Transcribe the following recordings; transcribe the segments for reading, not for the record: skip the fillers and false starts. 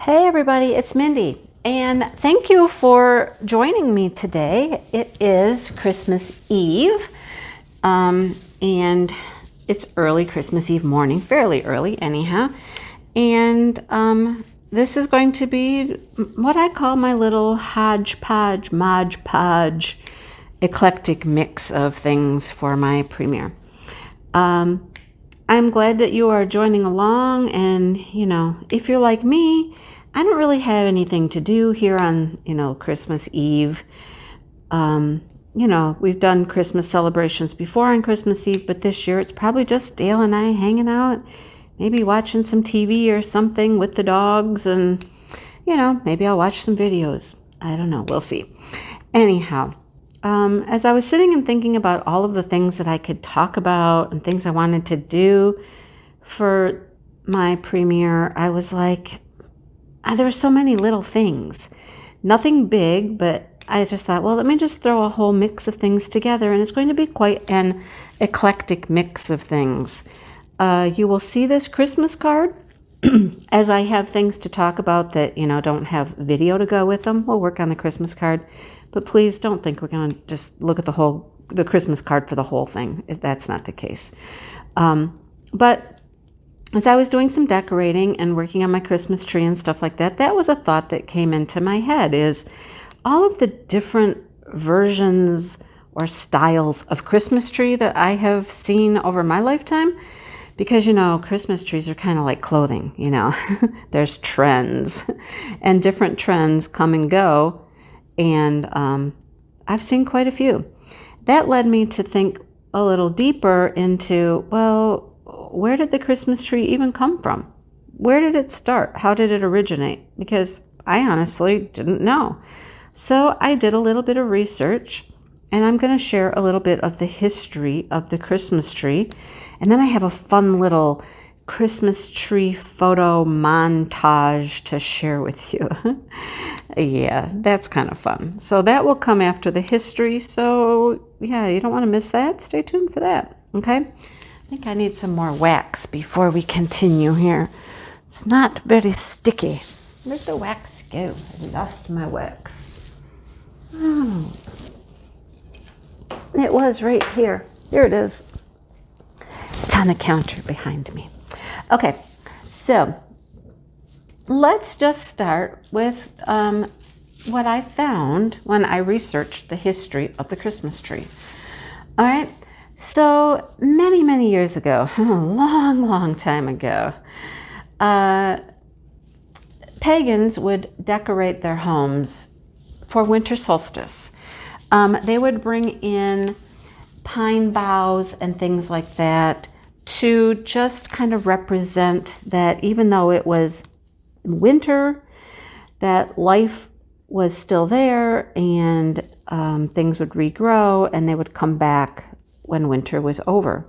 Hey everybody, it's Mindy, and thank you for joining me today. It is Christmas Eve, and it's early Christmas Eve morning, fairly early anyhow, and this is going to be what I call my little hodgepodge, Mod Podge, eclectic mix of things for my premiere. I'm glad that you are joining along, and if you're like me, I don't really have anything to do here on Christmas Eve. We've done Christmas celebrations before on Christmas Eve, but this year it's probably just Dale and I hanging out, maybe watching some TV or something with the dogs, and maybe I'll watch some videos. I don't know, we'll see. Anyhow, as I was sitting and thinking about all of the things that I could talk about and things I wanted to do for my premiere, I was like, there were so many little things. Nothing big, but I just thought, well, let me just throw a whole mix of things together, and it's going to be quite an eclectic mix of things. You will see this Christmas card as I have things to talk about that, don't have video to go with them. We'll work on the Christmas card. But please don't think we're going to just look at the Christmas card for the whole thing. That's not the case. But as I was doing some decorating and working on my Christmas tree and stuff like that, that was a thought that came into my head, is all of the different versions or styles of Christmas tree that I have seen over my lifetime. Because, Christmas trees are kind of like clothing, There's trends, and different trends come and go. And I've seen quite a few. That led me to think a little deeper into, well, where did the Christmas tree even come from? Where did it start? How did it originate? Because I honestly didn't know. So I did a little bit of research, and I'm going to share a little bit of the history of the Christmas tree. And then I have a fun little Christmas tree photo montage to share with you. Yeah, that's kind of fun. So that will come after the history. So yeah, you don't want to miss that. Stay tuned for that. Okay. I think I need some more wax before we continue here. It's not very sticky. Where'd the wax go? I lost my wax. Oh, it was right here. Here it is. It's on the counter behind me. Okay, so let's just start with what I found when I researched the history of the Christmas tree. All right, so many, many years ago, a long, long time ago, pagans would decorate their homes for winter solstice. They would bring in pine boughs and things like that to just kind of represent that even though it was winter, that life was still there, and things would regrow and they would come back when winter was over.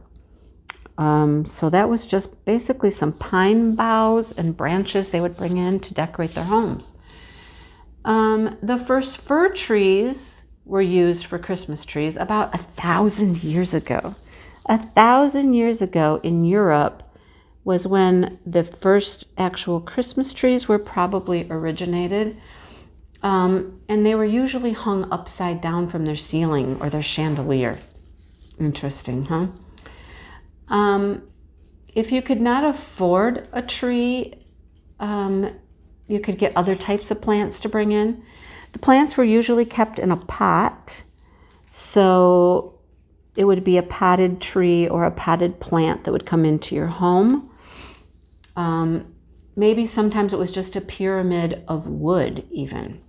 So that was just basically some pine boughs and branches they would bring in to decorate their homes. The first fir trees were used for Christmas trees about 1,000 years ago. 1,000 years ago in Europe was when the first actual Christmas trees were probably originated. And they were usually hung upside down from their ceiling or their chandelier. Interesting, huh? If you could not afford a tree, you could get other types of plants to bring in. The plants were usually kept in a pot, so it would be a potted tree or a potted plant that would come into your home. Maybe sometimes it was just a pyramid of wood even.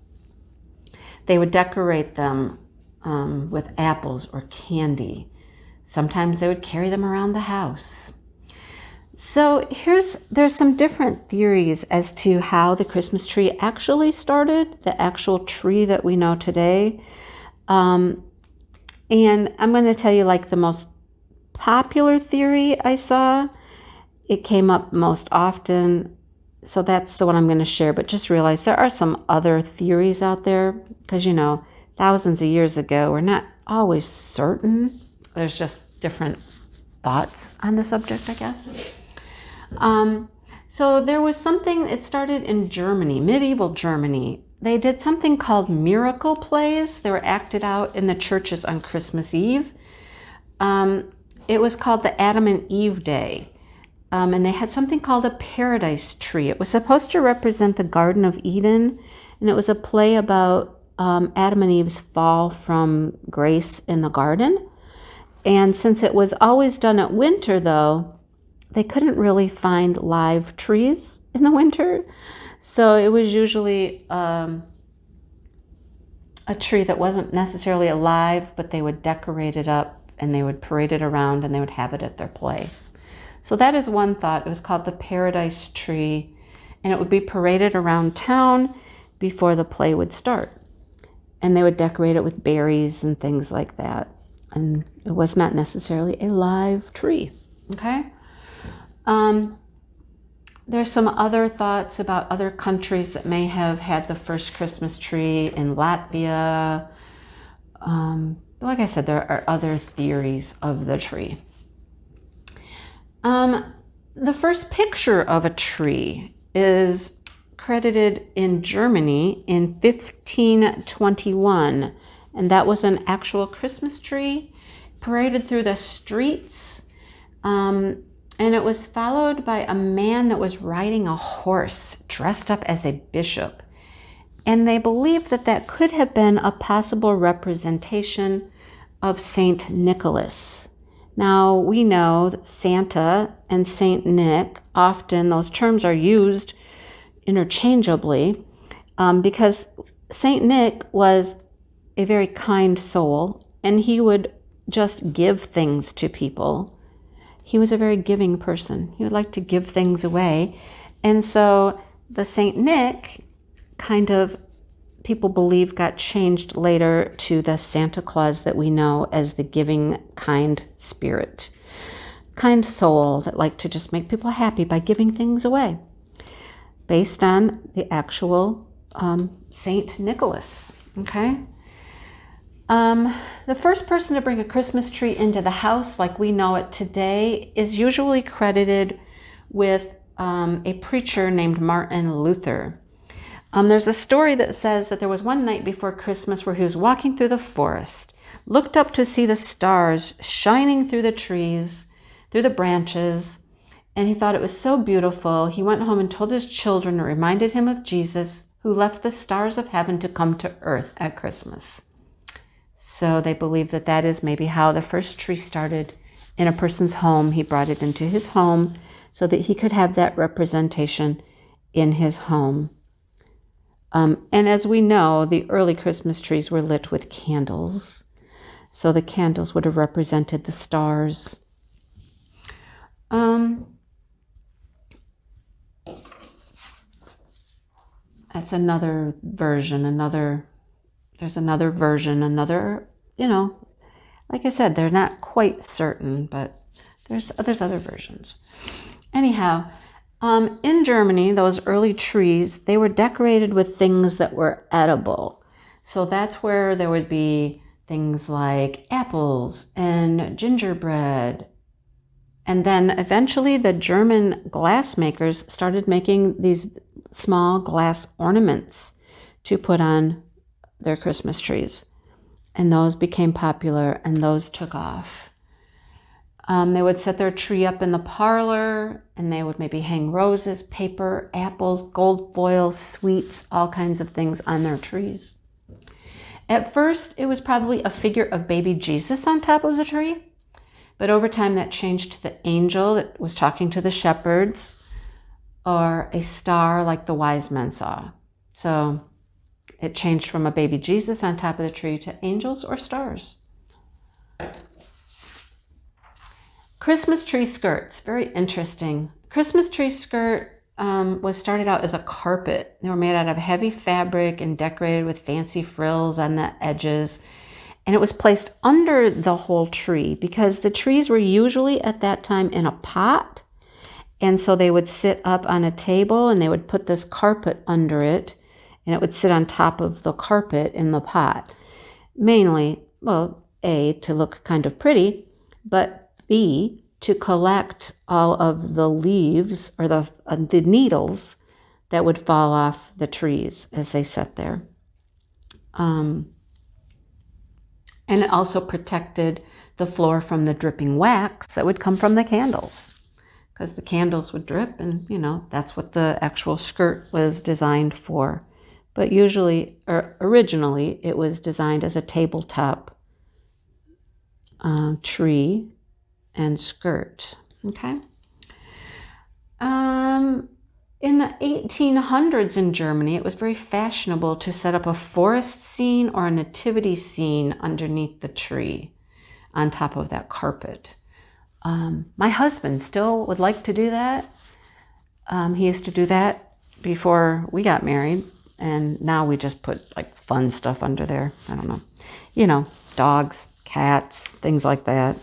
They would decorate them with apples or candy. Sometimes they would carry them around the house. So there's some different theories as to how the Christmas tree actually started, the actual tree that we know today. And I'm going to tell you like the most popular theory I saw. It came up most often. So that's the one I'm going to share. But just realize there are some other theories out there because, thousands of years ago, we're not always certain. There's just different thoughts on the subject, I guess. So there was something, it started in Germany, medieval Germany. They did something called miracle plays. They were acted out in the churches on Christmas Eve. It was called the Adam and Eve Day. And they had something called a paradise tree. It was supposed to represent the Garden of Eden. And it was a play about Adam and Eve's fall from grace in the garden. And since it was always done at winter, though, they couldn't really find live trees in the winter. So it was usually a tree that wasn't necessarily alive, but they would decorate it up and they would parade it around and they would have it at their play. So that is one thought. It was called the Paradise Tree, and it would be paraded around town before the play would start. And they would decorate it with berries and things like that. And it was not necessarily a live tree, okay? There's some other thoughts about other countries that may have had the first Christmas tree in Latvia. Like I said, there are other theories of the tree. The first picture of a tree is credited in Germany in 1521, and that was an actual Christmas tree paraded through the streets. And it was followed by a man that was riding a horse dressed up as a bishop. And they believed that that could have been a possible representation of Saint Nicholas. Now, we know that Santa and Saint Nick, often those terms are used interchangeably because Saint Nick was a very kind soul, and he would just give things to people. He was a very giving person. He would like to give things away. And so the Saint Nick kind of, people believe, got changed later to the Santa Claus that we know as the giving, kind spirit. Kind soul that liked to just make people happy by giving things away. Based on the actual Saint Nicholas, okay? The first person to bring a Christmas tree into the house like we know it today is usually credited with a preacher named Martin Luther. There's a story that says that there was one night before Christmas where he was walking through the forest, looked up to see the stars shining through the trees, through the branches, and he thought it was so beautiful. He went home and told his children, it reminded him of Jesus, who left the stars of heaven to come to earth at Christmas. So they believe that that is maybe how the first tree started in a person's home. He brought it into his home so that he could have that representation in his home. And as we know, the early Christmas trees were lit with candles. So the candles would have represented the stars. That's another version, there's another version, like I said, they're not quite certain, but there's other versions. Anyhow, in Germany, those early trees, they were decorated with things that were edible. So that's where there would be things like apples and gingerbread. And then eventually the German glassmakers started making these small glass ornaments to put on their Christmas trees. And those became popular and those took off. They would set their tree up in the parlor and they would maybe hang roses, paper, apples, gold foil, sweets, all kinds of things on their trees. At first, it was probably a figure of baby Jesus on top of the tree. But over time, that changed to the angel that was talking to the shepherds, or a star like the wise men saw. So it changed from a baby Jesus on top of the tree to angels or stars. Christmas tree skirts, very interesting. Christmas tree skirt was started out as a carpet. They were made out of heavy fabric and decorated with fancy frills on the edges. And it was placed under the whole tree because the trees were usually at that time in a pot. And so they would sit up on a table and they would put this carpet under it and it would sit on top of the carpet in the pot. Mainly, well, A, to look kind of pretty, but B, to collect all of the leaves or the needles that would fall off the trees as they sat there. And it also protected the floor from the dripping wax that would come from the candles, because the candles would drip, and that's what the actual skirt was designed for. But originally it was designed as a tabletop tree and skirt. Okay. In the 1800s in Germany, it was very fashionable to set up a forest scene or a nativity scene underneath the tree on top of that carpet. My husband still would like to do that. He used to do that before we got married, and now we just put like fun stuff under there. I don't know. Dogs, cats, things like that.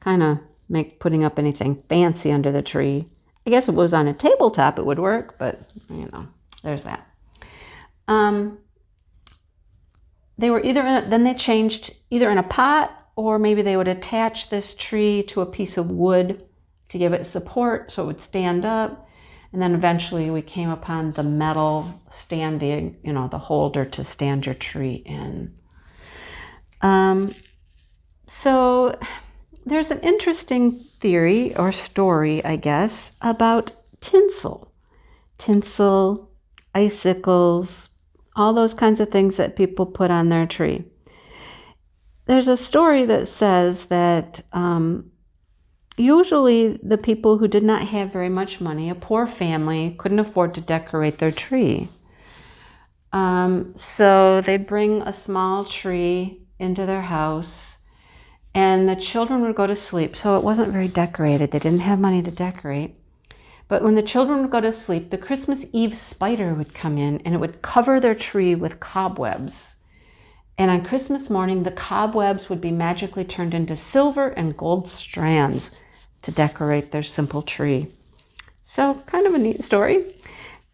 Kind of make putting up anything fancy under the tree. I guess if it was on a tabletop, it would work, but there's that. They were then they changed either in a pot, or maybe they would attach this tree to a piece of wood to give it support so it would stand up. And then eventually we came upon the metal standing, the holder to stand your tree in. So there's an interesting theory or story, I guess, about tinsel. Tinsel, icicles, all those kinds of things that people put on their tree. There's a story that says that usually the people who did not have very much money, a poor family, couldn't afford to decorate their tree. So they'd bring a small tree into their house, and the children would go to sleep. So it wasn't very decorated. They didn't have money to decorate. But when the children would go to sleep, the Christmas Eve spider would come in, and it would cover their tree with cobwebs. And on Christmas morning, the cobwebs would be magically turned into silver and gold strands to decorate their simple tree. So kind of a neat story.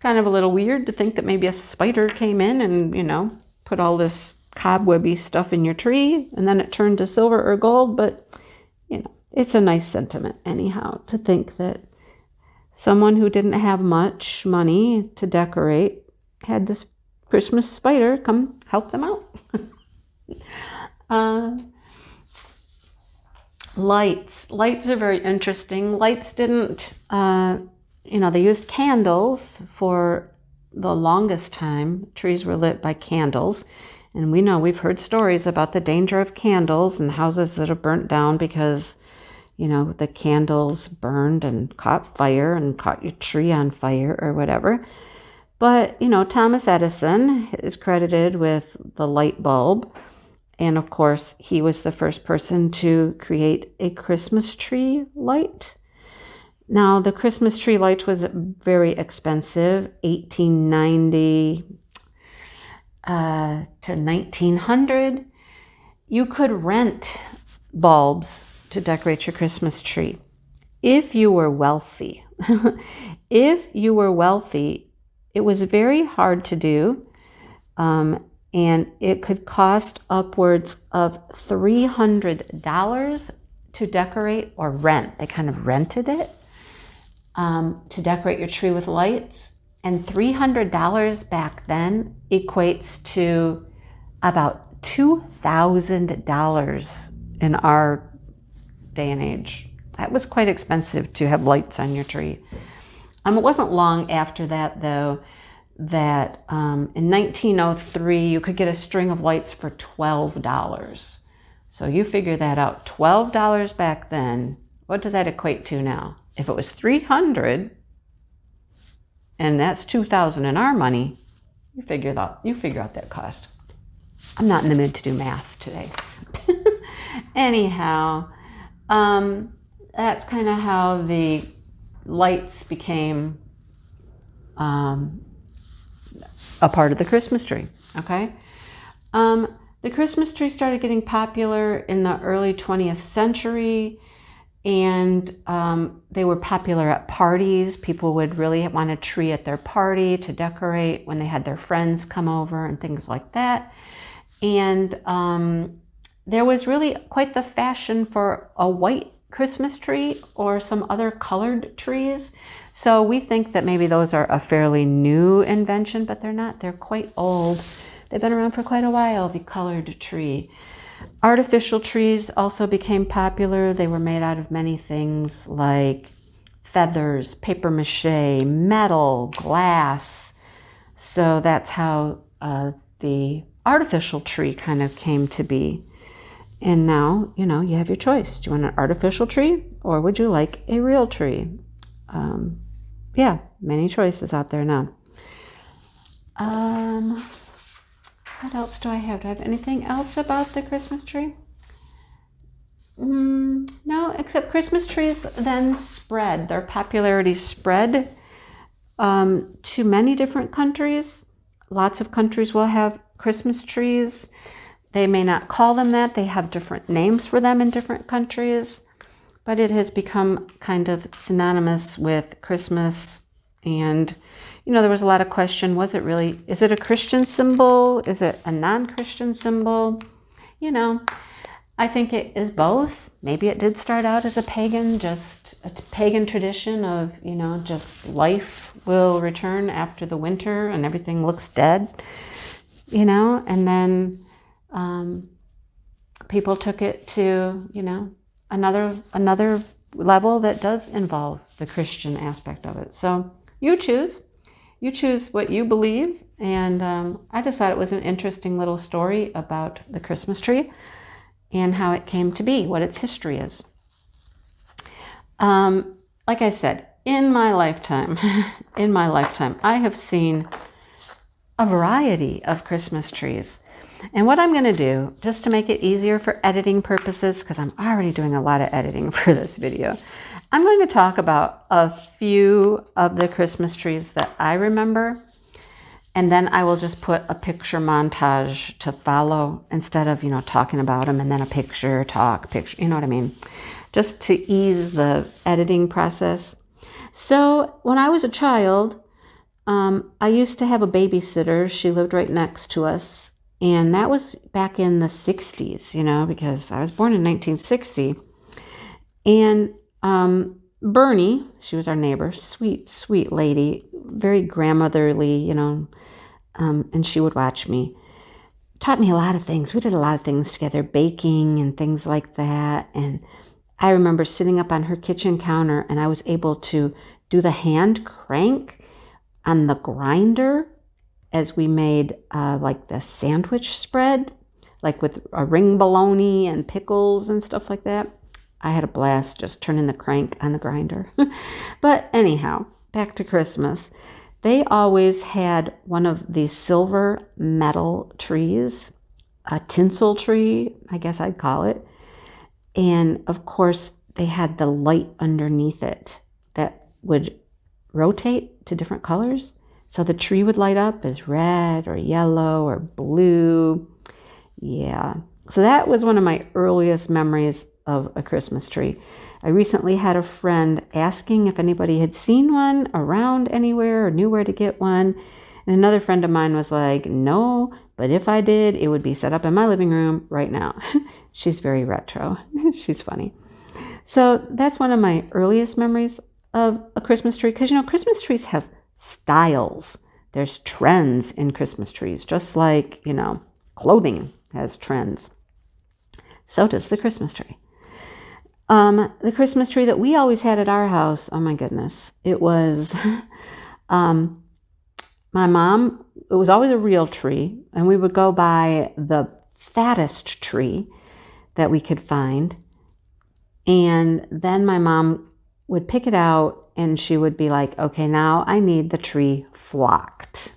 Kind of a little weird to think that maybe a spider came in and, put all this cobwebby stuff in your tree, and then it turned to silver or gold. But, it's a nice sentiment anyhow, to think that someone who didn't have much money to decorate had this Christmas spider come help them out. Lights are very interesting. Lights didn't, they used candles for the longest time. Trees were lit by candles. And we've heard stories about the danger of candles and houses that are burnt down because, the candles burned and caught fire and caught your tree on fire or whatever. But, Thomas Edison is credited with the light bulb. And of course, he was the first person to create a Christmas tree light. Now, the Christmas tree light was very expensive, 1890 to 1900. You could rent bulbs to decorate your Christmas tree if you were wealthy. If you were wealthy, it was very hard to do, and it could cost upwards of $300 to decorate or rent. They kind of rented it to decorate your tree with lights. And $300 back then equates to about $2,000 in our day and age. That was quite expensive to have lights on your tree. It wasn't long after that, though, that in 1903 you could get a string of lights for $12. So you figure that out. $12 back then. What does that equate to now? If it was $300 and that's $2,000 in our money, you figure out that cost. I'm not in the mood to do math today. Anyhow, that's kind of how the lights became a part of the Christmas tree. Okay. The Christmas tree started getting popular in the early 20th century, and they were popular at parties. People would really want a tree at their party to decorate when they had their friends come over and things like that. And there was really quite the fashion for a white Christmas tree or some other colored trees. So we think that maybe those are a fairly new invention, but they're not. They're quite old. They've been around for quite a while, the colored tree. Artificial trees also became popular. They were made out of many things like feathers, paper mache, metal, glass. So that's how the artificial tree kind of came to be. And now, you know, you have your choice. Do you want an artificial tree or would you like a real tree? Yeah, many choices out there now. What else do I have? Do I have anything else about the Christmas tree? No, except Christmas trees then spread. Their popularity spread to many different countries. Lots of countries will have Christmas trees. They may not call them that. They have different names for them in different countries. But it has become kind of synonymous with Christmas. And, you know, there was a lot of question, is it a Christian symbol? Is it a non-Christian symbol? You know, I think it is both. Maybe it did start out as a pagan tradition of, you know, just life will return after the winter and everything looks dead, you know, and then people took it to, you know, another level that does involve the Christian aspect of it. So you choose what you believe. And I just thought it was an interesting little story about the Christmas tree and how it came to be, what its history is. Like I said, in my lifetime, I have seen a variety of Christmas trees. And what I'm going to do, just to make it easier for editing purposes, because I'm already doing a lot of editing for this video, I'm going to talk about a few of the Christmas trees that I remember, and then I will just put a picture montage to follow instead of, you know, talking about them and then a picture, you know what I mean? Just to ease the editing process. So when I was a child, I used to have a babysitter. She lived right next to us. And that was back in the 60s, you know, because I was born in 1960. And Bernie, she was our neighbor, sweet, sweet lady, very grandmotherly, you know, and she would watch me. Taught me a lot of things. We did a lot of things together, baking and things like that. And I remember sitting up on her kitchen counter and I was able to do the hand crank on the grinder as we made like the sandwich spread, like with a ring bologna and pickles and stuff like that. I had a blast just turning the crank on the grinder. But anyhow, back to Christmas. They always had one of the silver metal trees, a tinsel tree, I guess I'd call it. And of course, they had the light underneath it that would rotate to different colors. So the tree would light up as red or yellow or blue. Yeah. So that was one of my earliest memories of a Christmas tree. I recently had a friend asking if anybody had seen one around anywhere or knew where to get one. And another friend of mine was like, no, but if I did, it would be set up in my living room right now. She's very retro. She's funny. So that's one of my earliest memories of a Christmas tree. Because, you know, Christmas trees have styles. There's trends in Christmas trees, just like, you know, clothing has trends. So does the Christmas tree. The Christmas tree that we always had at our house, oh my goodness, it was, my mom, it was always a real tree, and we would go buy the fattest tree that we could find, and then my mom would pick it out, and she would be like, okay, now I need the tree flocked.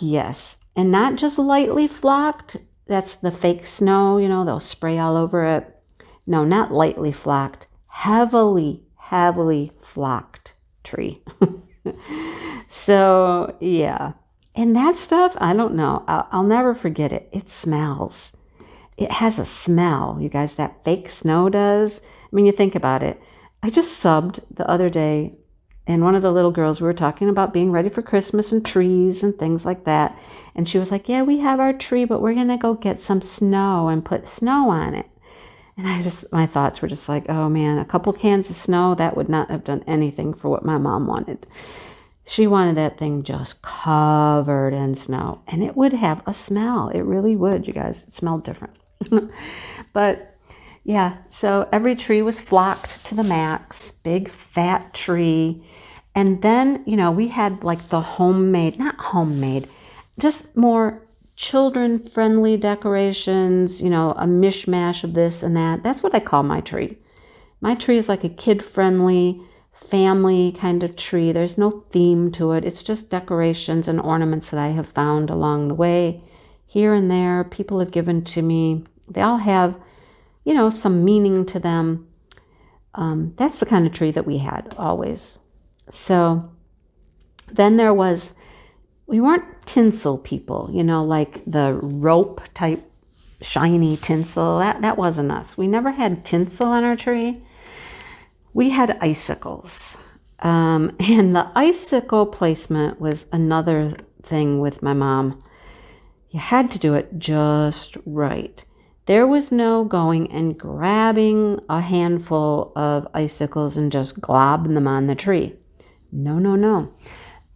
Yes, and not just lightly flocked. That's the fake snow, you know, they'll spray all over it. No, not lightly flocked, heavily flocked tree. So, yeah. And that stuff, I don't know. I'll never forget it. It smells. It has a smell, you guys, that fake snow does. I mean, you think about it. I just subbed the other day, and one of the little girls, we were talking about being ready for Christmas and trees and things like that. And she was like, yeah, we have our tree, but we're going to go get some snow and put snow on it. And my thoughts were just like, oh man, a couple cans of snow, that would not have done anything for what my mom wanted. She wanted that thing just covered in snow, and it would have a smell. It really would, you guys. It smelled different. But yeah, so every tree was flocked to the max, big fat tree. And then, we had like the not homemade, just more children-friendly decorations, a mishmash of this and that. That's what I call my tree. My tree is like a kid-friendly, family kind of tree. There's no theme to it. It's just decorations and ornaments that I have found along the way. Here and there, people have given to me. They all have, some meaning to them. That's the kind of tree that we had always. So then we weren't tinsel people, like the rope type shiny tinsel. That wasn't us. We never had tinsel on our tree. We had icicles. And the icicle placement was another thing with my mom. You had to do it just right. There was no going and grabbing a handful of icicles and just globbing them on the tree. No.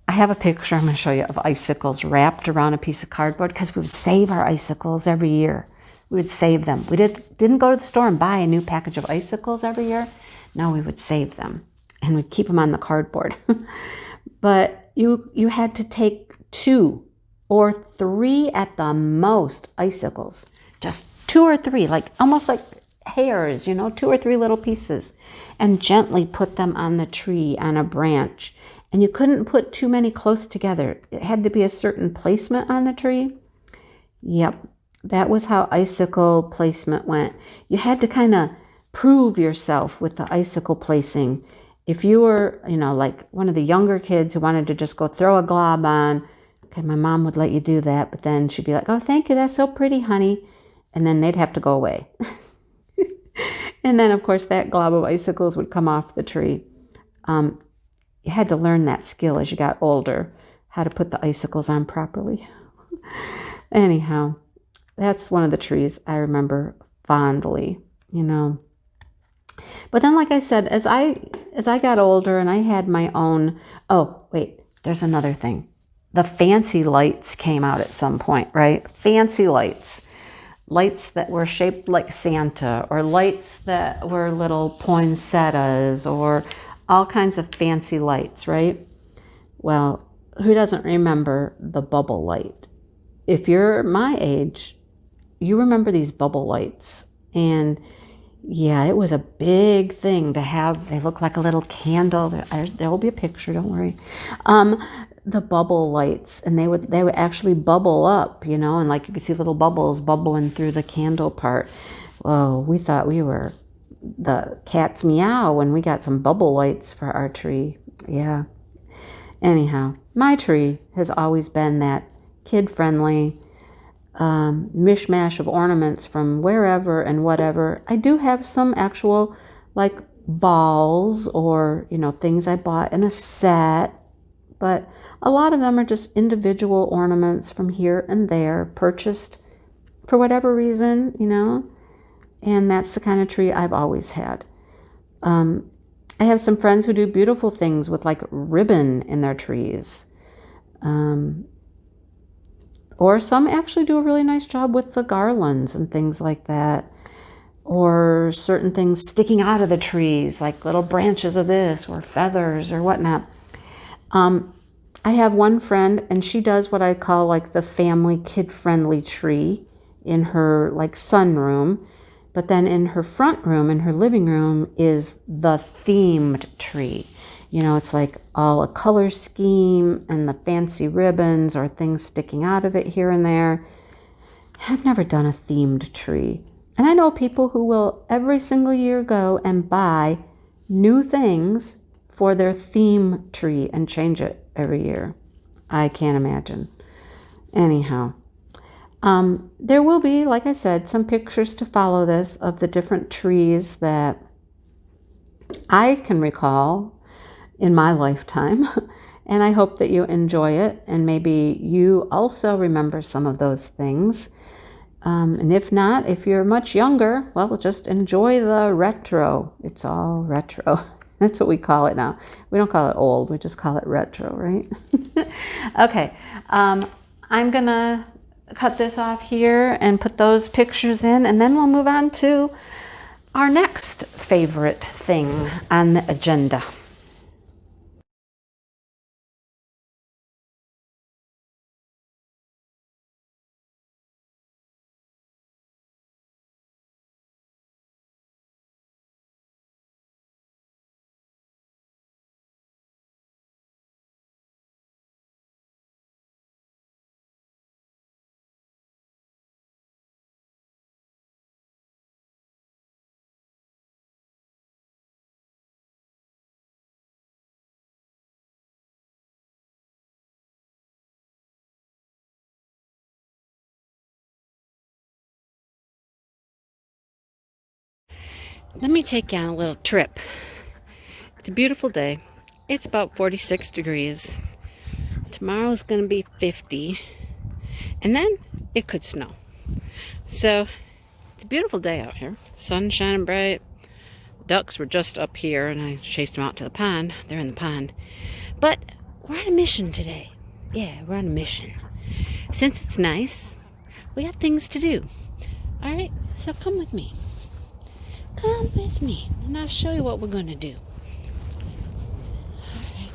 I have a picture I'm going to show you of icicles wrapped around a piece of cardboard because we would save our icicles every year. We would save them. We didn't go to the store and buy a new package of icicles every year. No, we would save them and we'd keep them on the cardboard. But you had to take 2 or 3 at the most icicles. Just 2 or 3, like almost like hairs, 2 or 3 little pieces, and gently put them on the tree on a branch. And you couldn't put too many close together. It had to be a certain placement on the tree. Yep, that was how icicle placement went. You had to kind of prove yourself with the icicle placing. If you were, like one of the younger kids who wanted to just go throw a glob on, okay, my mom would let you do that, but then she'd be like, oh, thank you, that's so pretty, honey. And then they'd have to go away. And then, of course, that glob of icicles would come off the tree. You had to learn that skill as you got older, how to put the icicles on properly. Anyhow, that's one of the trees I remember fondly, But then, like I said, as I got older and I had my own, oh, wait, there's another thing. The fancy lights came out at some point, right? Fancy lights. Lights that were shaped like Santa, or lights that were little poinsettias, or all kinds of fancy lights, right? Well, who doesn't remember the bubble light? If you're my age, you remember these bubble lights. And yeah, it was a big thing to have. They look like a little candle. There will be a picture, don't worry. The bubble lights, and they would actually bubble up, and like you could see little bubbles bubbling through the candle part. Whoa, we thought we were the cat's meow when we got some bubble lights for our tree. Yeah. Anyhow, my tree has always been that kid-friendly mishmash of ornaments from wherever and whatever. I do have some actual like balls or, things I bought in a set, but a lot of them are just individual ornaments from here and there, purchased for whatever reason, and that's the kind of tree I've always had. I have some friends who do beautiful things with like ribbon in their trees. Or some actually do a really nice job with the garlands and things like that. Or certain things sticking out of the trees, like little branches of this or feathers or whatnot. I have one friend, and she does what I call like the family kid-friendly tree in her like sunroom. But then in her front room, in her living room, is the themed tree. It's like all a color scheme and the fancy ribbons or things sticking out of it here and there. I've never done a themed tree. And I know people who will every single year go and buy new things for their theme tree and change it every year. I can't imagine. Anyhow, there will be, like I said, some pictures to follow this of the different trees that I can recall in my lifetime. And I hope that you enjoy it. And maybe you also remember some of those things. And if not, if you're much younger, well, just enjoy the retro. It's all retro. That's what we call it now. We don't call it old. We just call it retro, right? Okay. I'm going to cut this off here and put those pictures in, and then we'll move on to our next favorite thing on the agenda. Let me take you on a little trip. It's a beautiful day. It's about 46 degrees. Tomorrow's going to be 50. And then it could snow. So it's a beautiful day out here. Sun shining bright. Ducks were just up here and I chased them out to the pond. They're in the pond. But we're on a mission today. Yeah, we're on a mission. Since it's nice, we got things to do. All right, so come with me. Come with me, and I'll show you what we're going to do. All right.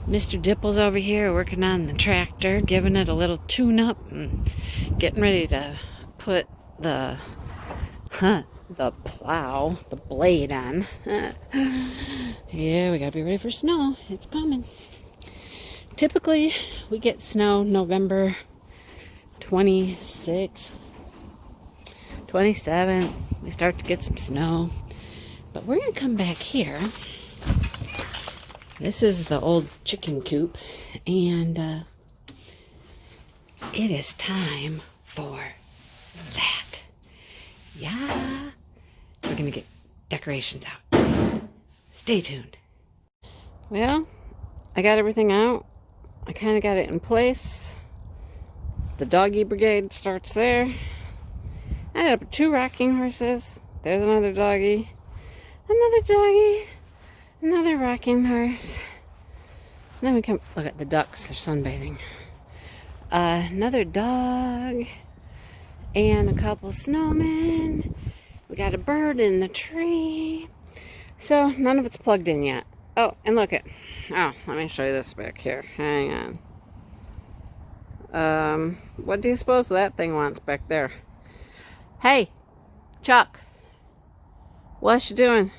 Mr. Dipple's over here working on the tractor, giving it a little tune-up, and getting ready to put the plow, the blade on. Yeah, we got to be ready for snow. It's coming. Typically, we get snow November 26th. 27th, we start to get some snow. But we're going to come back here. This is the old chicken coop. And it is time for that. Yeah. We're going to get decorations out. Stay tuned. Well, I got everything out. I kind of got it in place. The doggy brigade starts there. I ended up with 2 rocking horses. There's another doggy. Another doggy. Another rocking horse. And then we come, look at the ducks. They're sunbathing. Another dog. And a couple snowmen. We got a bird in the tree. So, none of it's plugged in yet. Oh, and look at, oh, let me show you this back here. Hang on. What do you suppose that thing wants back there? Hey, Chuck, what you doing?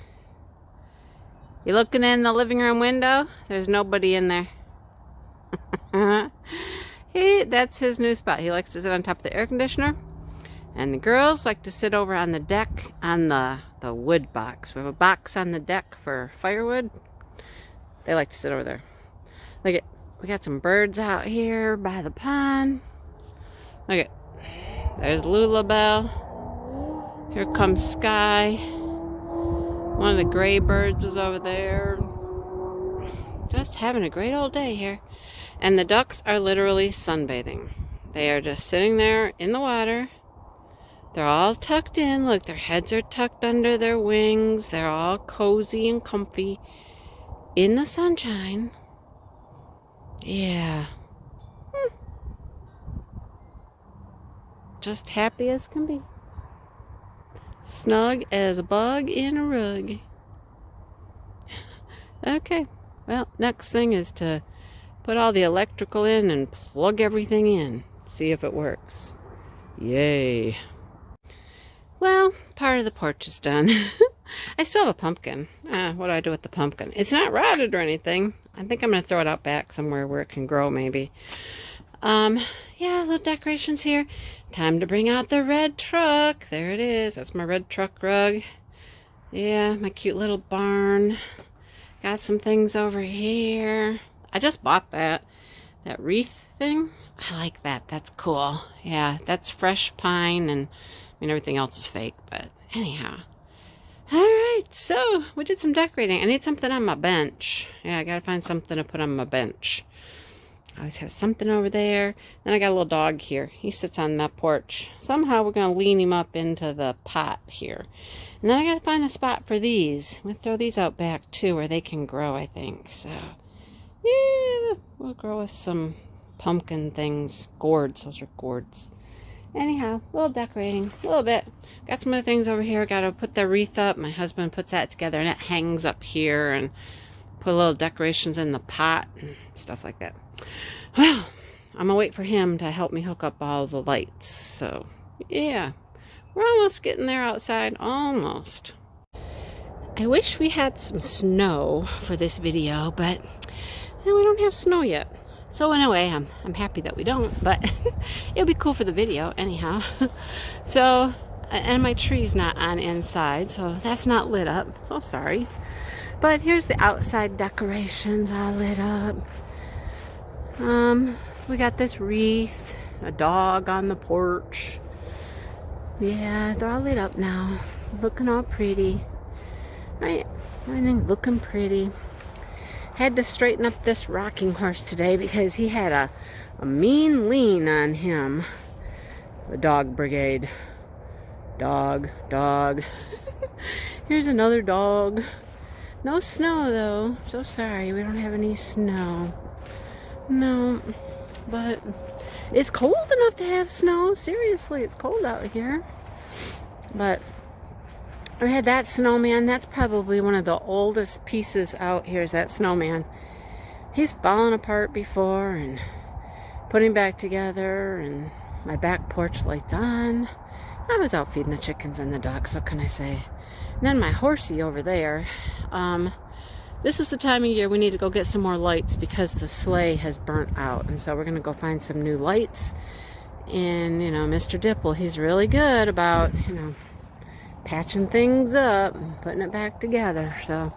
You looking in the living room window? There's nobody in there. That's his new spot. He likes to sit on top of the air conditioner. And the girls like to sit over on the deck on the wood box. We have a box on the deck for firewood. They like to sit over there. Look at, we got some birds out here by the pond. Look at, there's Lulabelle. Here comes Sky. One of the gray birds is over there. Just having a great old day here. And the ducks are literally sunbathing. They are just sitting there in the water. They're all tucked in. Look, their heads are tucked under their wings. They're all cozy and comfy in the sunshine. Yeah. Just happy as can be. Snug as a bug in a rug. Okay, well, next thing is to put all the electrical in and plug everything in. See if it works. Yay. Well, part of the porch is done. I still have a pumpkin. What do I do with the pumpkin? It's not rotted or anything. I think I'm going to throw it out back somewhere where it can grow maybe. Yeah, little decorations here. Time to bring out the red truck. There it is. That's my red truck rug. Yeah, my cute little barn. Got some things over here. I just bought that wreath thing. I like that. That's cool. Yeah, that's fresh pine, and I mean everything else is fake, but anyhow. All right, so we did some decorating. I need something on my bench. Yeah, I gotta find something to put on my bench. I always have something over there. Then I got a little dog here. He sits on that porch. Somehow we're going to lean him up into the pot here. And then I got to find a spot for these. We'll throw these out back too where they can grow, I think. So, yeah, we'll grow us some pumpkin things. Gourds. Those are gourds. Anyhow, a little decorating. A little bit. Got some other things over here. Got to put the wreath up. My husband puts that together and it hangs up here. And put little decorations in the pot and stuff like that. Well, I'm gonna wait for him to help me hook up all the lights. So, yeah, we're almost getting there outside. Almost. I wish we had some snow for this video, but we don't have snow yet. So in a way, I'm happy that we don't, but it'll be cool for the video anyhow. So, and my tree's not on inside, so that's not lit up. So sorry. But here's the outside decorations all lit up. We got this wreath, a dog on the porch. Yeah, they're all lit up now. Looking all pretty. Right? Everything looking pretty. Had to straighten up this rocking horse today because he had a mean lean on him. The dog brigade. Dog. Here's another dog. No snow though. So sorry, we don't have any snow. No, but it's cold enough to have snow. Seriously, it's cold out here. But I had that snowman. That's probably one of the oldest pieces out here is that snowman. He's fallen apart before and putting back together, and my back porch lights on. I was out feeding the chickens and the ducks. What can I say? And then my horsey over there. This is the time of year we need to go get some more lights because the sleigh has burnt out. And so we're going to go find some new lights. And, you know, Mr. Dipple, he's really good about, you know, patching things up and putting it back together. So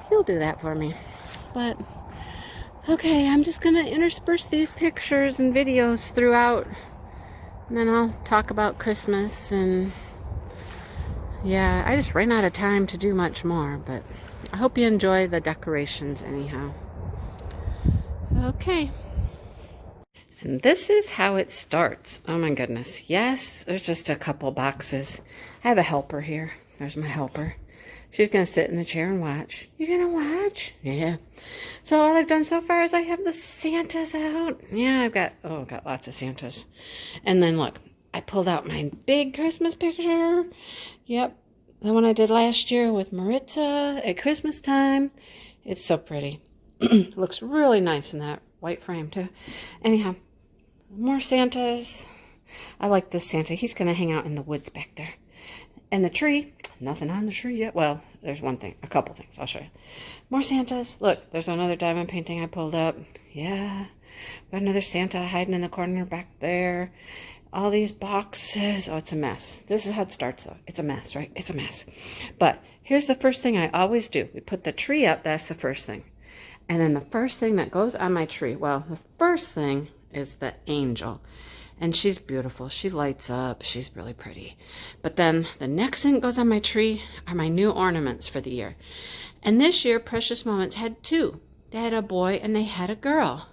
he'll do that for me. But, okay, I'm just going to intersperse these pictures and videos throughout. And then I'll talk about Christmas. And, yeah, I just ran out of time to do much more. But I hope you enjoy the decorations anyhow. Okay. And this is how it starts. Oh my goodness. Yes, there's just a couple boxes. I have a helper here. There's my helper. She's going to sit in the chair and watch. You're going to watch? Yeah. So all I've done so far is I have the Santas out. Yeah, I've got lots of Santas. And then look, I pulled out my big Christmas picture. Yep. The one I did last year with Maritza at Christmas time. It's so pretty. It looks really nice in that white frame too. Anyhow, more Santas. I like this Santa. He's going to hang out in the woods back there. And the tree, nothing on the tree yet. Well, there's one thing, a couple things. I'll show you. More Santas. Look, there's another diamond painting I pulled up. Yeah. Got another Santa hiding in the corner back there. All these boxes. Oh, it's a mess. This is how it starts, though. It's a mess, right? It's a mess. But here's the first thing I always do. We put the tree up. That's the first thing. And then the first thing that goes on my tree, well, the first thing is the angel. And she's beautiful. She lights up. She's really pretty. But then the next thing that goes on my tree are my new ornaments for the year. And this year, Precious Moments had two. They had a boy and they had a girl.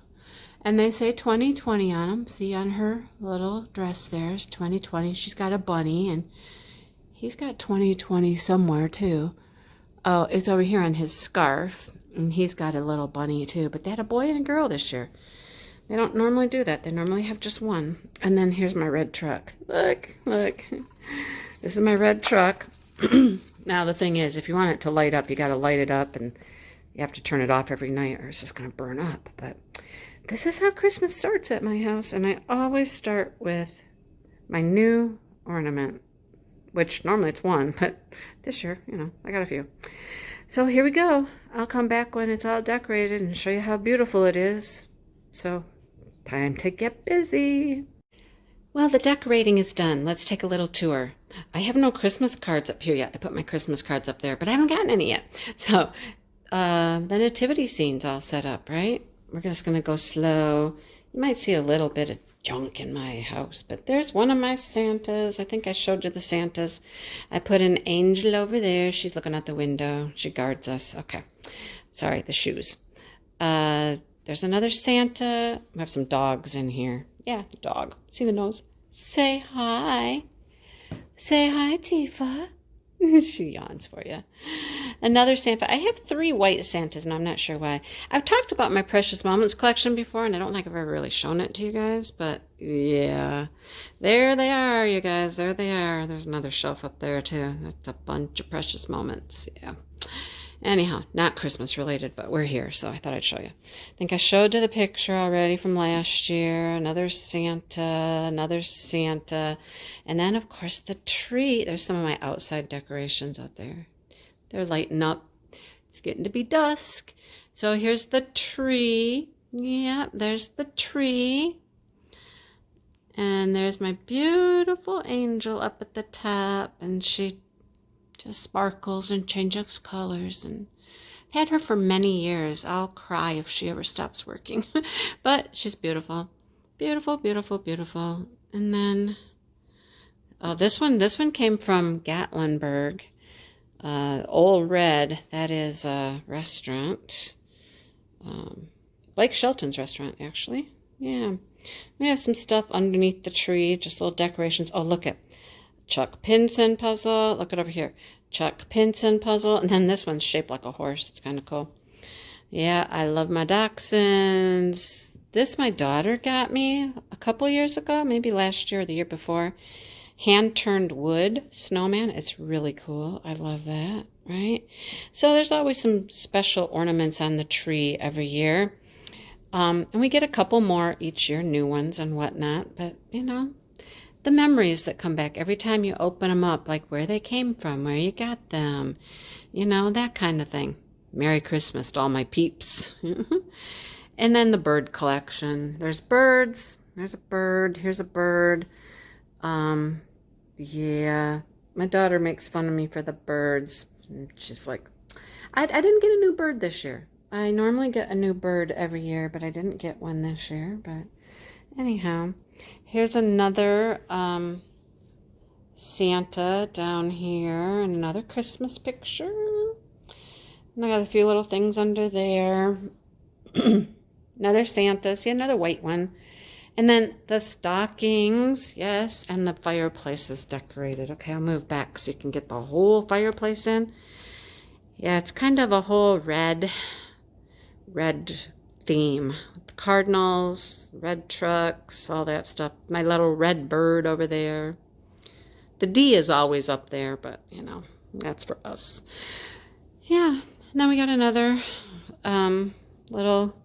And they say 2020 on them. See on her little dress there's 2020. She's got a bunny and he's got 2020 somewhere too. Oh, it's over here on his scarf. And he's got a little bunny too. But they had a boy and a girl this year. They don't normally do that. They normally have just one. And then here's my red truck. Look. This is my red truck. Now the thing is, if you want it to light up, you got to light it up. And you have to turn it off every night or it's just going to burn up. But this is how Christmas starts at my house, and I always start with my new ornament, which normally it's one, but this year, you know, I got a few. So here we go. I'll come back when it's all decorated and show you how beautiful it is. So, time to get busy. Well, the decorating is done. Let's take a little tour. I have no Christmas cards up here yet. I put my Christmas cards up there, but I haven't gotten any yet. So, the nativity scene's all set up, right? We're just going to go slow. You might see a little bit of junk in my house, but there's one of my Santas. I think I showed you the Santas. I put an angel over there. She's looking out the window. She guards us. Okay. Sorry, the shoes. There's there's another Santa. We have some dogs in here. Yeah, dog. See the nose? Say hi. Say hi, Tifa. She yawns for you. Another Santa. I have 3 white Santas, and I'm not sure why. I've talked about my Precious Moments collection before, and I don't think I've ever really shown it to you guys, but yeah. There they are, you guys. There they are. There's another shelf up there, too. That's a bunch of Precious Moments. Yeah. Anyhow, not Christmas related, but we're here, so I thought I'd show you. I think I showed you the picture already from last year. Another Santa, and then, of course, the tree. There's some of my outside decorations out there. They're lighting up. It's getting to be dusk. So here's the tree. Yeah, there's the tree. And there's my beautiful angel up at the top, and she just sparkles and changes colors, and I've had her for many years. I'll cry if she ever stops working. But she's beautiful. Beautiful, beautiful, beautiful. And then, oh, this one came from Gatlinburg. Old Red, that is a restaurant. Blake Shelton's restaurant, actually. Yeah. We have some stuff underneath the tree, just little decorations. Oh, look at Chuck Pinson puzzle. Look at over here. Chuck Pinson puzzle. And then this one's shaped like a horse. It's kind of cool. Yeah, I love my dachshunds. This my daughter got me a couple years ago, maybe last year or the year before. Hand-turned wood snowman. It's really cool. I love that, right? So there's always some special ornaments on the tree every year. And we get a couple more each year, new ones and whatnot. But, you know, the memories that come back every time you open them up, like where they came from, where you got them, you know, that kind of thing. Merry Christmas to all my peeps. And then the bird collection. There's birds. There's a bird. Here's a bird. Yeah, my daughter makes fun of me for the birds. She's like, I didn't get a new bird this year. I normally get a new bird every year, but I didn't get one this year. But anyhow, here's another Santa down here, and another Christmas picture. And I got a few little things under there. Another Santa. See, another white one. And then the stockings, yes, and the fireplace is decorated. Okay, I'll move back so you can get the whole fireplace in. Yeah, it's kind of a whole red theme. The cardinals, red trucks, all that stuff. My little red bird over there. The D is always up there, but, you know, that's for us. Yeah, and then we got another little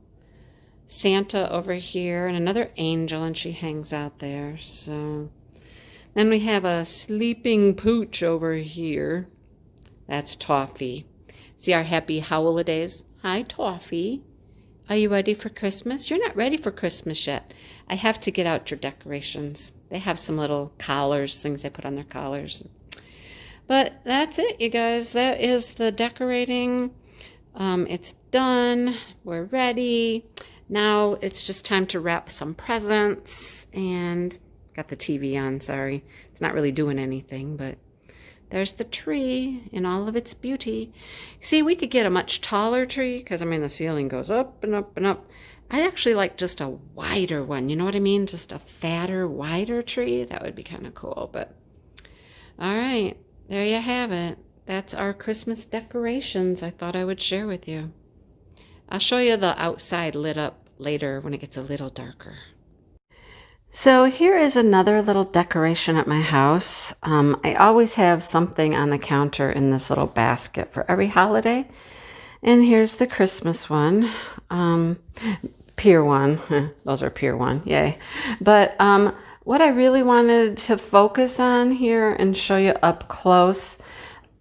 Santa over here and another angel, and she hangs out there. So then we have a sleeping pooch over here. That's Toffee. See our happy holidays. Hi, Toffee. Are you ready for Christmas? You're not ready for Christmas yet. I have to get out your decorations. They have some little collars, things they put on their collars. But that's it, you guys. That is the decorating. It's done. We're ready. Now it's just time to wrap some presents, and got the TV on, sorry. It's not really doing anything, but there's the tree in all of its beauty. See, we could get a much taller tree because, I mean, the ceiling goes up and up and up. I actually like just a wider one, you know what I mean? Just a fatter, wider tree. That would be kind of cool, but all right, there you have it. That's our Christmas decorations I thought I would share with you. I'll show you the outside lit up later when it gets a little darker. So here is another little decoration at my house. I always have something on the counter in this little basket for every holiday. And here's the Christmas one. Pier 1. Those are Pier 1. Yay. But what I really wanted to focus on here and show you up close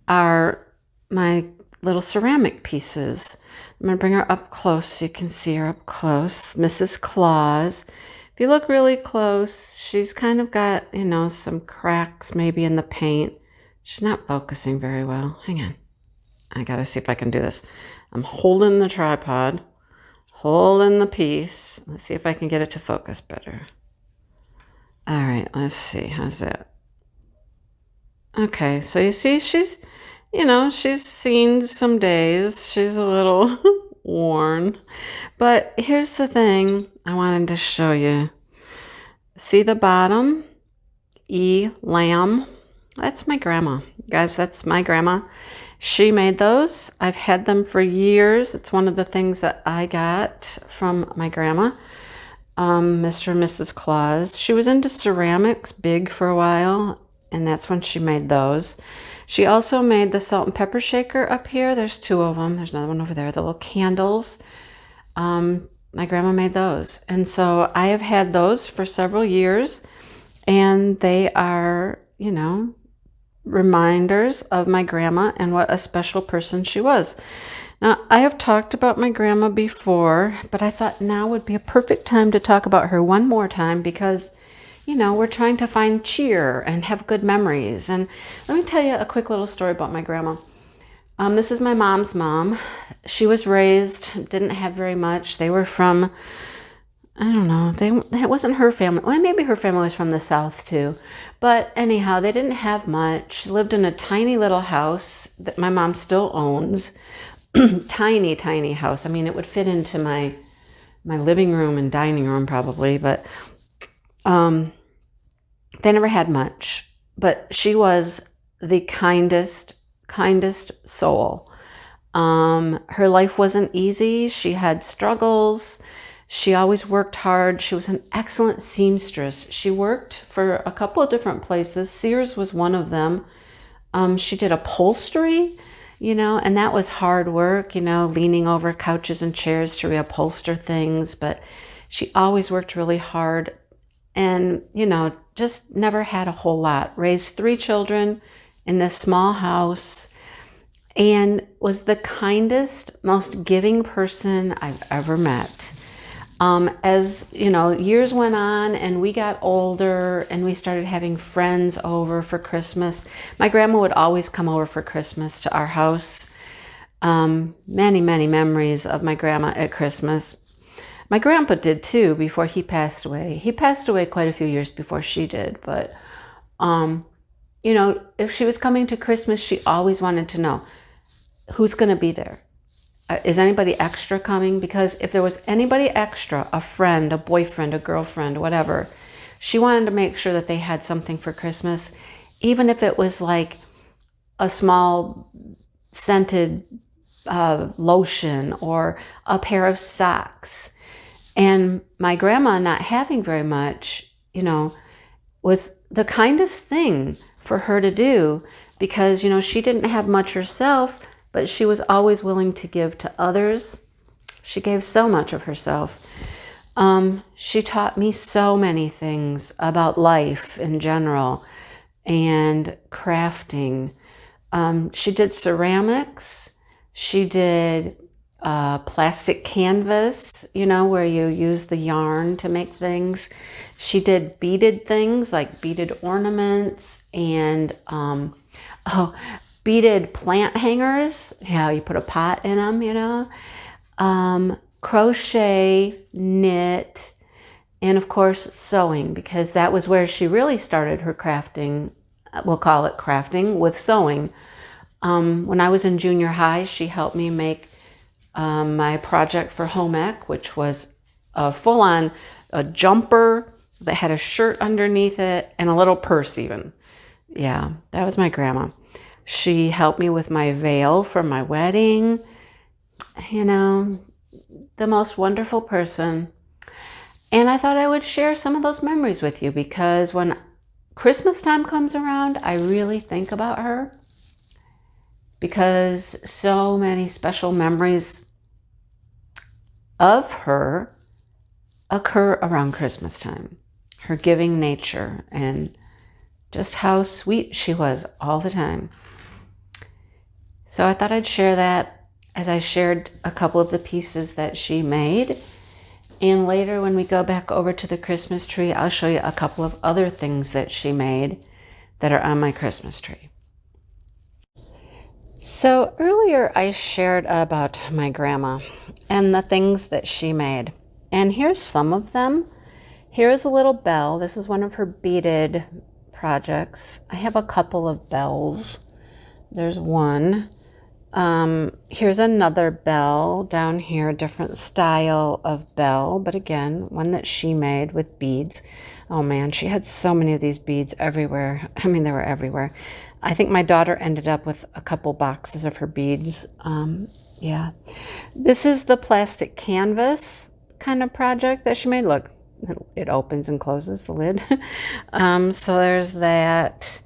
are my little ceramic pieces. I'm going to bring her up close so you can see her up close. Mrs. Claus. If you look really close, she's kind of got, you know, some cracks maybe in the paint. She's not focusing very well. Hang on. I got to see if I can do this. I'm holding the tripod, holding the piece. Let's see if I can get it to focus better. All right, let's see. How's that? Okay, so you see she's, you know, she's seen some days. She's a little worn. But here's the thing I wanted to show you. See the bottom? E. Lamb. That's my grandma. Guys, that's my grandma. She made those. I've had them for years. It's one of the things that I got from my grandma, Mr. and Mrs. Claus. She was into ceramics big for a while, and that's when she made those. She also made the salt and pepper shaker up here. There's two of them. There's another one over there. The little candles. My grandma made those. And so I have had those for several years, and they are, you know, reminders of my grandma and what a special person she was. Now, I have talked about my grandma before, but I thought now would be a perfect time to talk about her one more time because, you know, we're trying to find cheer and have good memories. And let me tell you a quick little story about my grandma. This is my mom's mom. She was raised, didn't have very much. They were from, I don't know, that wasn't her family. Well, maybe her family was from the South too. But anyhow, they didn't have much. She lived in a tiny little house that my mom still owns. Tiny, tiny house. I mean, it would fit into my living room and dining room probably, but they never had much. But she was the kindest soul. Her life wasn't easy. She had struggles. She always worked hard. She was an excellent seamstress. She worked for a couple of different places. Sears was one of them. She did upholstery, you know, and that was hard work, you know, leaning over couches and chairs to reupholster things. But she always worked really hard and, you know, just never had a whole lot. Raised 3 children in this small house and was the kindest, most giving person I've ever met. As you know, years went on and we got older and we started having friends over for Christmas. My grandma would always come over for Christmas to our house. Many memories of my grandma at Christmas. My grandpa did too before he passed away. He passed away quite a few years before she did, but you know, if she was coming to Christmas, she always wanted to know who's going to be there. Is anybody extra coming? Because if there was anybody extra, a friend, a boyfriend, a girlfriend, whatever, she wanted to make sure that they had something for Christmas, even if it was like a small scented lotion or a pair of socks. And my grandma, not having very much, you know, was the kindest thing for her to do because, you know, she didn't have much herself, but she was always willing to give to others. She gave so much of herself. She taught me so many things about life in general and crafting. She did ceramics. She did plastic canvas, you know, where you use the yarn to make things. She did beaded things like beaded ornaments and beaded plant hangers. Yeah, you put a pot in them, you know. Crochet, knit, and of course sewing, because that was where she really started her crafting. We'll call it crafting with sewing. When I was in junior high, she helped me make my project for home ec, which was a full-on jumper that had a shirt underneath it and a little purse even. Yeah, that was my grandma. She helped me with my veil for my wedding. You know, the most wonderful person. And I thought I would share some of those memories with you because when Christmas time comes around, I really think about her because so many special memories of her occur around Christmas time. Her giving nature and just how sweet she was all the time. So I thought I'd share that as I shared a couple of the pieces that she made. And later when we go back over to the Christmas tree, I'll show you a couple of other things that she made that are on my Christmas tree. So earlier I shared about my grandma and the things that she made. And here's some of them. Here's a little bell. This is one of her beaded projects. I have a couple of bells. There's one. Here's another bell down here, a different style of bell, but again, one that she made with beads. Oh man, she had so many of these beads everywhere. I mean, they were everywhere. I think my daughter ended up with a couple boxes of her beads. Yeah. This is the plastic canvas kind of project that she made. Look, it opens and closes the lid. So there's that.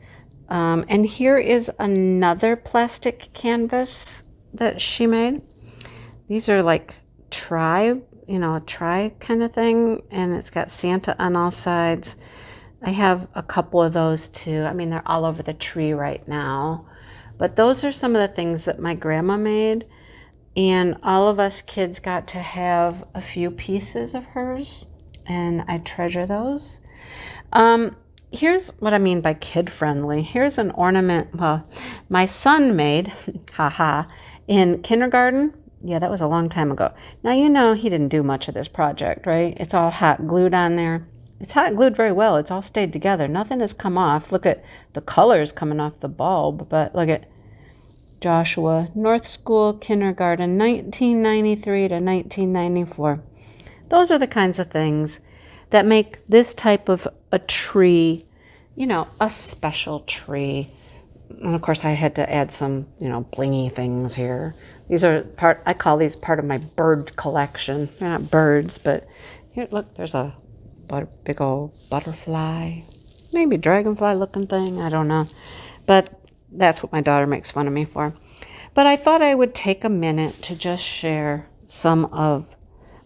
And here is another plastic canvas that she made. These are like a tri kind of thing, and it's got Santa on all sides. I have a couple of those too. I mean, they're all over the tree right now. But those are some of the things that my grandma made, and all of us kids got to have a few pieces of hers, and I treasure those. Here's what I mean by kid-friendly. Here's an ornament, well, my son made, haha, in kindergarten. Yeah, that was a long time ago. Now, you know he didn't do much of this project, right? It's all hot glued on there. It's hot glued very well. It's all stayed together. Nothing has come off. Look at the colors coming off the bulb, but look at Joshua, North School, Kindergarten, 1993 to 1994. Those are the kinds of things that make this type of a tree, a special tree. And of course I had to add some, blingy things here. These are I call these part of my bird collection. They're not birds, but here, look, there's a big old butterfly, maybe dragonfly looking thing. I don't know. But that's what my daughter makes fun of me for. But I thought I would take a minute to just share some of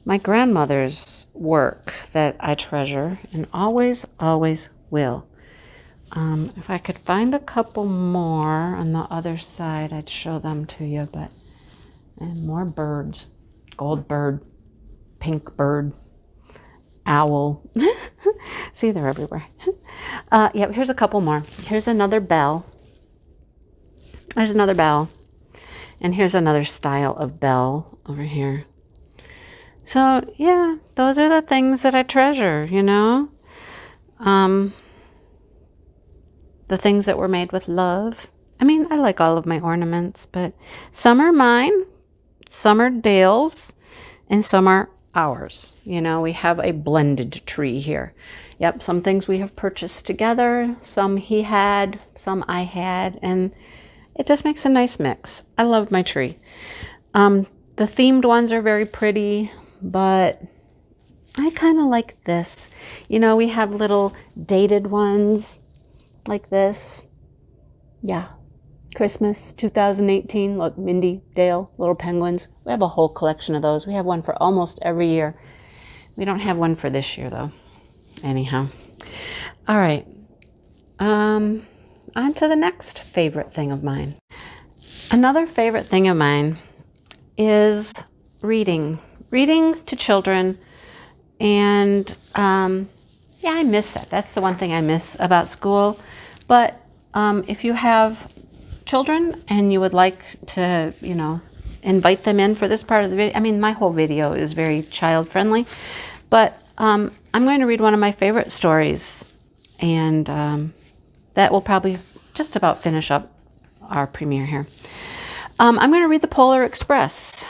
my grandmother's work that I treasure and always, always will. If I could find a couple more on the other side, I'd show them to you, and more birds. Gold bird, pink bird, owl. See, they're everywhere. Yeah, here's a couple more. Here's another bell. There's another bell. And here's another style of bell over here. So, yeah, those are the things that I treasure, The things that were made with love. I mean, I like all of my ornaments, but some are mine, some are Dale's, and some are ours. We have a blended tree here. Yep, some things we have purchased together, some he had, some I had, and it just makes a nice mix. I love my tree. The themed ones are very pretty, but I kind of like this. We have little dated ones like this. Yeah. Christmas 2018. Look, Mindy, Dale, little penguins. We have a whole collection of those. We have one for almost every year. We don't have one for this year, though. Anyhow. All right. On to the next favorite thing of mine. Another favorite thing of mine is reading. Reading to children. And, yeah, I miss that. That's the one thing I miss about school. But if you have children and you would like to, invite them in for this part of the video. I mean, my whole video is very child friendly, but I'm going to read one of my favorite stories, and that will probably just about finish up our premiere here. I'm going to read The Polar Express.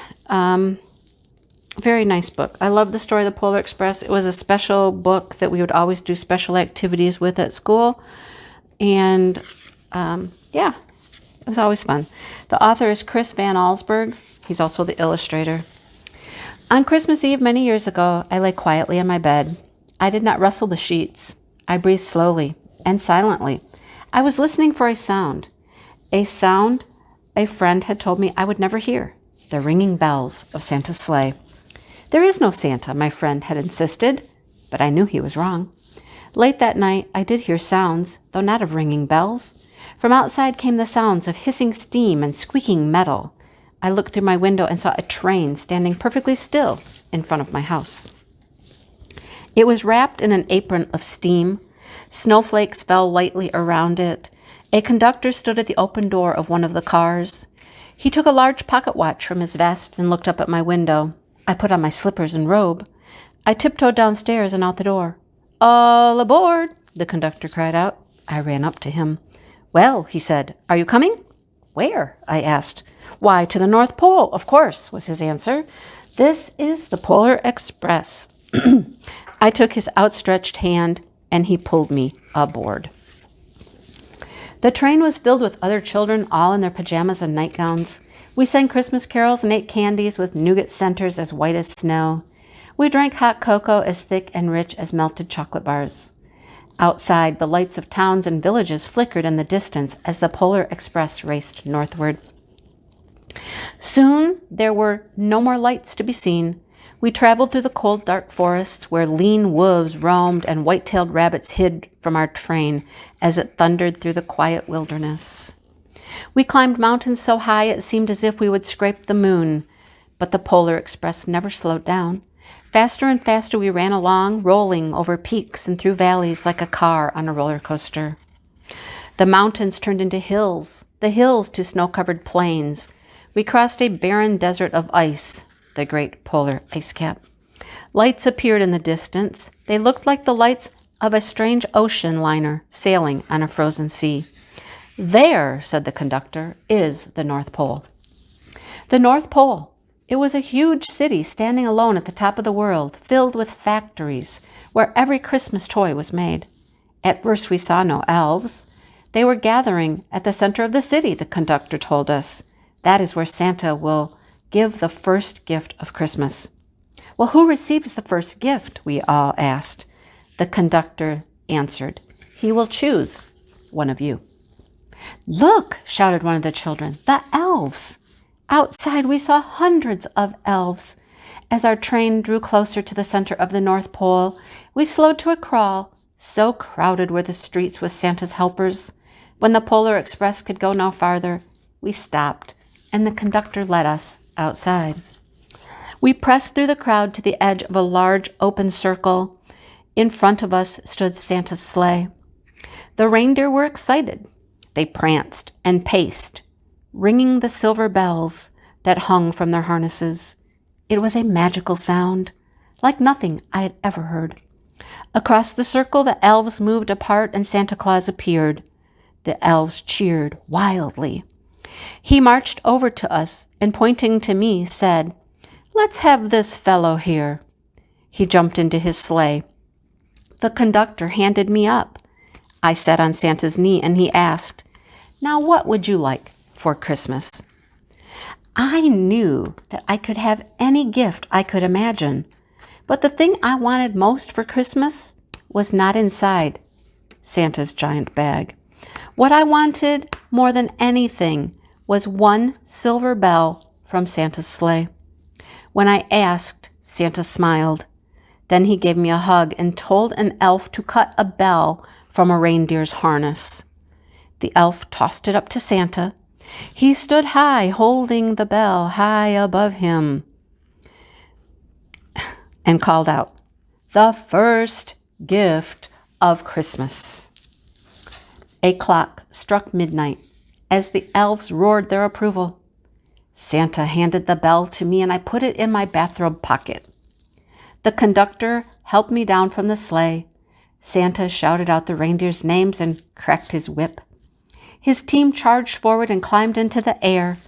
Very nice book. I love the story of The Polar Express. It was a special book that we would always do special activities with at school. And yeah, it was always fun. The author is Chris Van Allsburg. He's also the illustrator. On Christmas Eve many years ago, I lay quietly in my bed. I did not rustle the sheets. I breathed slowly and silently. I was listening for a sound a friend had told me I would never hear, the ringing bells of Santa's sleigh. There is no Santa, my friend had insisted, but I knew he was wrong. Late that night, I did hear sounds, though not of ringing bells. From outside came the sounds of hissing steam and squeaking metal. I looked through my window and saw a train standing perfectly still in front of my house. It was wrapped in an apron of steam. Snowflakes fell lightly around it. A conductor stood at the open door of one of the cars. He took a large pocket watch from his vest and looked up at my window. I put on my slippers and robe. I tiptoed downstairs and out the door. "All aboard!" the conductor cried out. I ran up to him. "Well," he said, "are you coming?" Where? I asked. Why, to the North Pole, of course, was his answer. This is the Polar Express. I took his outstretched hand, and he pulled me aboard. The train was filled with other children, all in their pajamas and nightgowns. We sang Christmas carols and ate candies with nougat centers as white as snow. We drank hot cocoa as thick and rich as melted chocolate bars. Outside, the lights of towns and villages flickered in the distance as the Polar Express raced northward. Soon there were no more lights to be seen. We traveled through the cold, dark forest where lean wolves roamed and white-tailed rabbits hid from our train as it thundered through the quiet wilderness. We climbed mountains so high it seemed as if we would scrape the moon, but the Polar Express never slowed down. Faster and faster we ran along, rolling over peaks and through valleys like a car on a roller coaster. The mountains turned into hills, the hills to snow-covered plains. We crossed a barren desert of ice, the great polar ice cap. Lights appeared in the distance. They looked like the lights of a strange ocean liner sailing on a frozen sea. There, said the conductor, is the North Pole. The North Pole. It was a huge city standing alone at the top of the world, filled with factories where every Christmas toy was made. At first we saw no elves. They were gathering at the center of the city, the conductor told us. That is where Santa will give the first gift of Christmas. Well, who receives the first gift? We all asked. The conductor answered, he will choose one of you. Look, shouted one of the children, the elves. Outside we saw hundreds of elves. As our train drew closer to the center of the North Pole, we slowed to a crawl. So crowded were the streets with Santa's helpers. When the Polar Express could go no farther, we stopped, and the conductor led us outside. We pressed through the crowd to the edge of a large open circle. In front of us stood Santa's sleigh. The reindeer were excited. They pranced and paced, ringing the silver bells that hung from their harnesses. It was a magical sound, like nothing I had ever heard. Across the circle, the elves moved apart and Santa Claus appeared. The elves cheered wildly. He marched over to us and, pointing to me, said, let's have this fellow here. He jumped into his sleigh. The conductor handed me up. I sat on Santa's knee and he asked, now what would you like for Christmas? I knew that I could have any gift I could imagine, but the thing I wanted most for Christmas was not inside Santa's giant bag. What I wanted more than anything was one silver bell from Santa's sleigh. When I asked, Santa smiled. Then he gave me a hug and told an elf to cut a bell from a reindeer's harness. The elf tossed it up to Santa. He stood high, holding the bell high above him, and called out, the first gift of Christmas. A clock struck midnight as the elves roared their approval. Santa handed the bell to me and I put it in my bathrobe pocket. The conductor helped me down from the sleigh. Santa shouted out the reindeers' names and cracked his whip. His team charged forward and climbed into the air.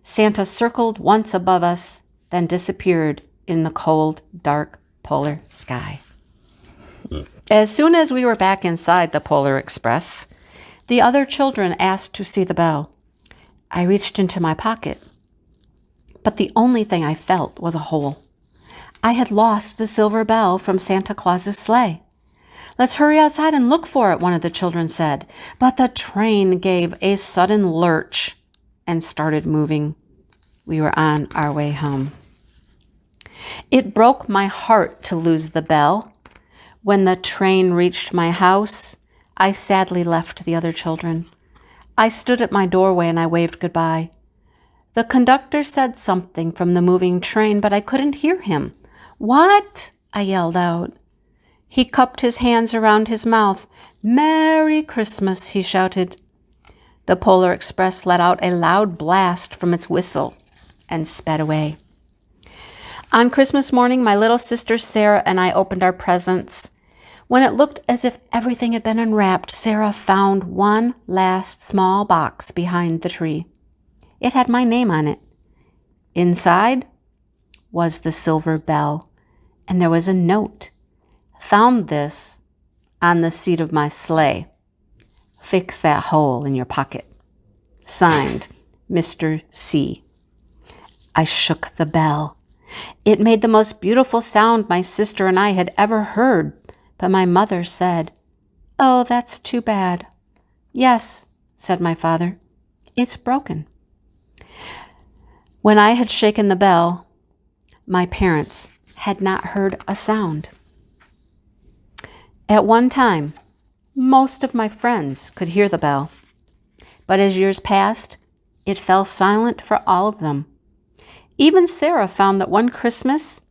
Santa circled once above us, then disappeared in the cold, dark polar sky. As soon as we were back inside the Polar Express, the other children asked to see the bell. I reached into my pocket, but the only thing I felt was a hole. I had lost the silver bell from Santa Claus's sleigh. Let's hurry outside and look for it, one of the children said. But the train gave a sudden lurch and started moving. We were on our way home. It broke my heart to lose the bell. When the train reached my house, I sadly left the other children. I stood at my doorway and I waved goodbye. The conductor said something from the moving train, but I couldn't hear him. What? I yelled out. He cupped his hands around his mouth. Merry Christmas, he shouted. The Polar Express let out a loud blast from its whistle and sped away. On Christmas morning, my little sister Sarah and I opened our presents. When it looked as if everything had been unwrapped, Sarah found one last small box behind the tree. It had my name on it. Inside was the silver bell, and there was a note. Found this on the seat of my sleigh. Fix that hole in your pocket. Signed, Mr. C. I shook the bell. It made the most beautiful sound my sister and I had ever heard, but my mother said, "Oh, that's too bad." "Yes," said my father, "it's broken." When I had shaken the bell, my parents had not heard a sound. At one time, most of my friends could hear the bell, but as years passed, it fell silent for all of them. Even Sarah found that one Christmas,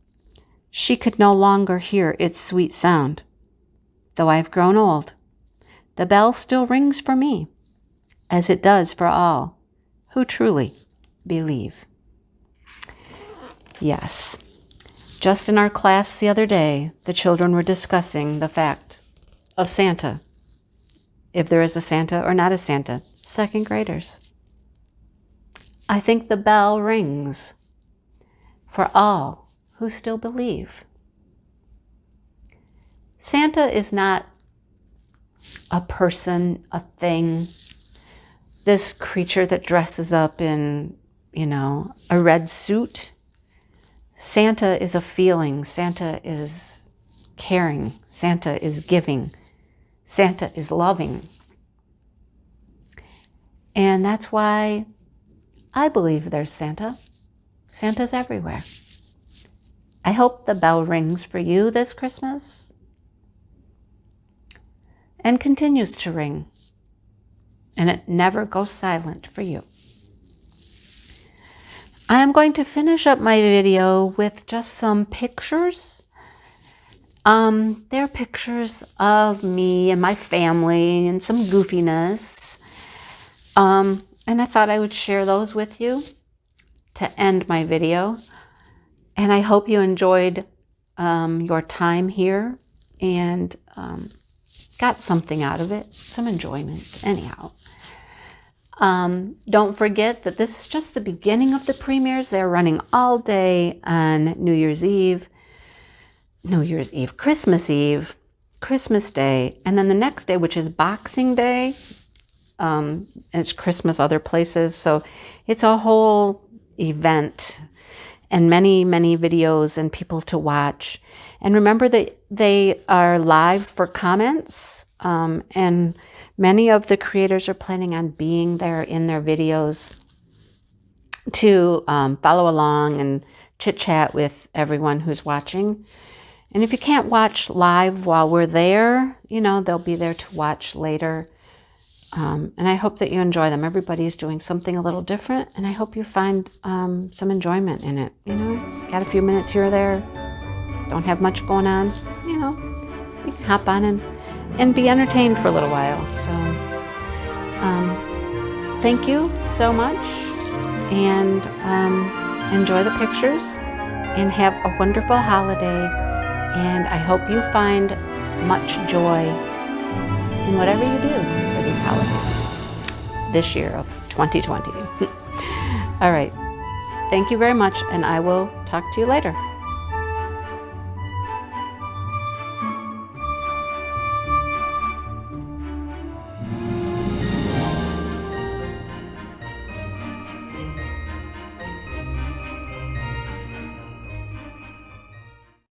she could no longer hear its sweet sound. Though I've grown old, the bell still rings for me, as it does for all who truly believe. Yes, just in our class the other day, the children were discussing the fact of Santa. If there is a Santa or not a Santa, second graders. I think the bell rings for all who still believe. Santa is not a person, a thing, this creature that dresses up in, a red suit. Santa is a feeling. Santa is caring. Santa is giving. Santa is loving. And that's why I believe there's Santa. Santa's everywhere. I hope the bell rings for you this Christmas and continues to ring, and it never goes silent for you. I am going to finish up my video with just some pictures. They're pictures of me and my family and some goofiness. And I thought I would share those with you to end my video. And I hope you enjoyed your time here and got something out of it, some enjoyment anyhow. Don't forget that this is just the beginning of the premieres. They're running all day on Christmas Eve, Christmas Day, and then the next day, which is Boxing Day. And it's Christmas other places. So it's a whole event and many, many videos and people to watch. And remember that they are live for comments. And many of the creators are planning on being there in their videos to follow along and chit chat with everyone who's watching. And if you can't watch live while we're there, they'll be there to watch later. And I hope that you enjoy them. Everybody's doing something a little different, and I hope you find some enjoyment in it. Got a few minutes here or there, don't have much going on, you can hop on and be entertained for a little while. So thank you so much, and enjoy the pictures, and have a wonderful holiday. And I hope you find much joy in whatever you do for these holidays this year of 2020. All right. Thank you very much, and I will talk to you later.